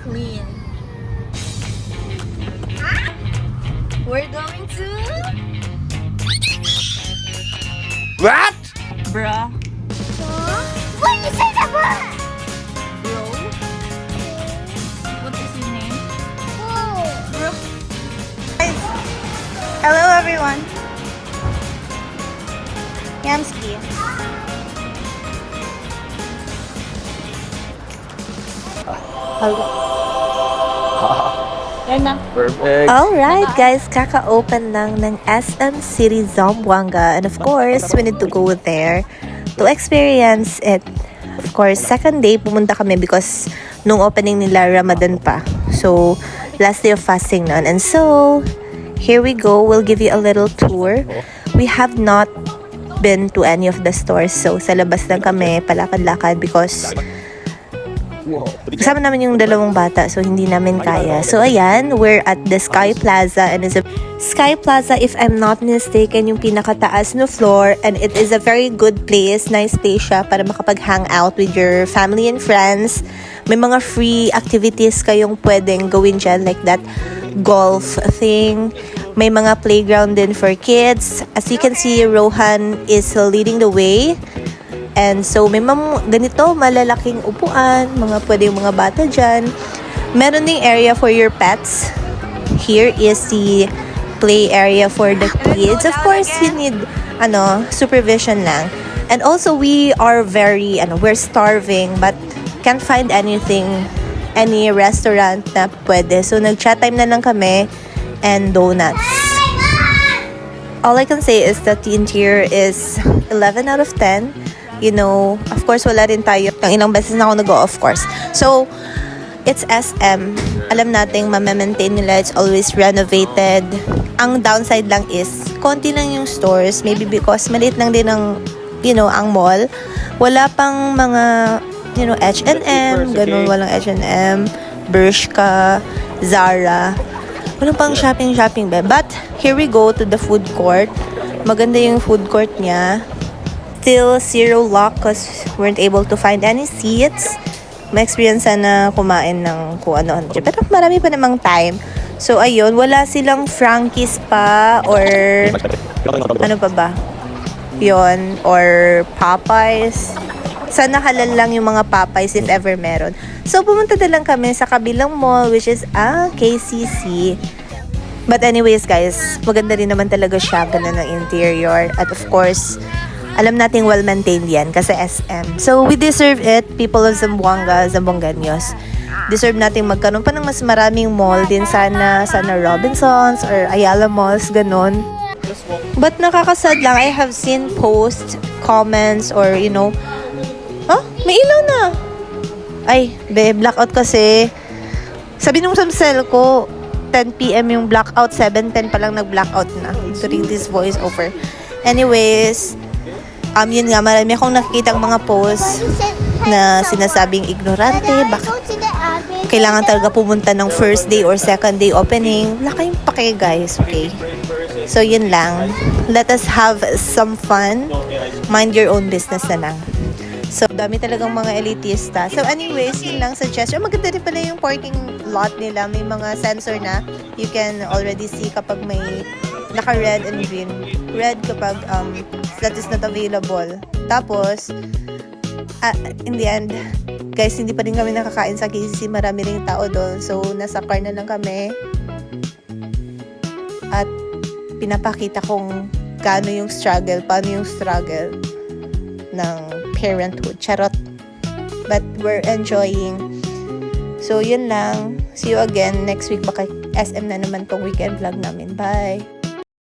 clean. We're going to... What? Bruh. What you say that word? Bro. What is your name? Oh. Bro. Hello everyone. Yamski. Yan na. Perfect. Alright guys, kaka-open lang ng SM City Zamboanga, and of course, we need to go there to experience it. Of course, second day pumunta kami because nung opening nila Ramadan pa. So, last day of fasting nun. And so, here we go. We'll give you a little tour. We have not been to any of the stores. So, sa labas lang kami, palakad-lakad because kasama namin yung dalawang bata, so hindi namin kaya. So ayan, we're at the Sky Plaza, and it's a Sky Plaza, if I'm not mistaken, yung pinakataas no floor, and it is a very good place. Nice place siya para makapag-hang out with your family and friends. May mga free activities kayong pwedeng gawin dyan, like that golf thing. May mga playground din for kids. As you can see, Rohan is leading the way. And so, may ganito, malalaking upuan, pwedeng mga bata dyan. Meron ding area for your pets. Here is the play area for the kids. Of course, you need, supervision lang. And also, we are we're starving, but can't find anything, any restaurant na pwede. So, nag-chat time na lang kami and donuts. All I can say is that the interior is 11 out of 10. You know, of course, wala rin tayo. Ilang beses na ako nag-go, of course. So, it's SM. Alam nating ma-maintain nila. It's always renovated. Ang downside lang is, konti lang yung stores. Maybe because maliit lang din ang, ang mall. Wala pang mga, H&M. Ganun, walang H&M. Bershka, Zara. Walang pang shopping. But, here we go to the food court. Maganda yung food court niya. Still zero luck because we weren't able to find any seats. May experience na kumain ng kung ano. Pero marami pa namang time. So, ayun. Wala silang Frankie's pa or ano pa ba? Yon or Popeyes. Sana halal lang yung mga Popeyes if ever meron. So, pumunta na lang kami sa kabilang mall which is KCC. But anyways, guys, maganda rin naman talaga siya. Ganda ng interior. At of course, alam nating well-maintained yan kasi SM. So, we deserve it, people of Zamboanga, Zamboanganos. Deserve nating magkaroon pa ng mas maraming mall din sana Robinsons or Ayala Malls, ganun. But nakakasad lang, I have seen posts, comments, or may ilaw na. Ay, blackout kasi. Sabi nung samsel ko, 10 PM yung blackout, 7:10 pa lang nag-blackout na during this voice over. Anyways, yun nga, marami akong nakikitang mga posts na sinasabing ignorante, bakit kailangan talaga pumunta ng first day or second day opening. Wala kayong pake, guys, okay? So, yun lang. Let us have some fun. Mind your own business na lang. So, dami talagang mga elitista. So, anyways, yun lang suggestion. Maganda rin pala yung parking lot nila. May mga sensor na. You can already see kapag may naka-red and green. Red kapag that is not available. Tapos, in the end, guys, hindi pa rin kami nakakain sa KCC. Marami ring tao doon. So, nasa car na lang kami. At pinapakita kong paano yung struggle ng parenthood. Charot. But we're enjoying. So, yun lang. See you again next week. Baka SM na naman tong weekend vlog namin. Bye!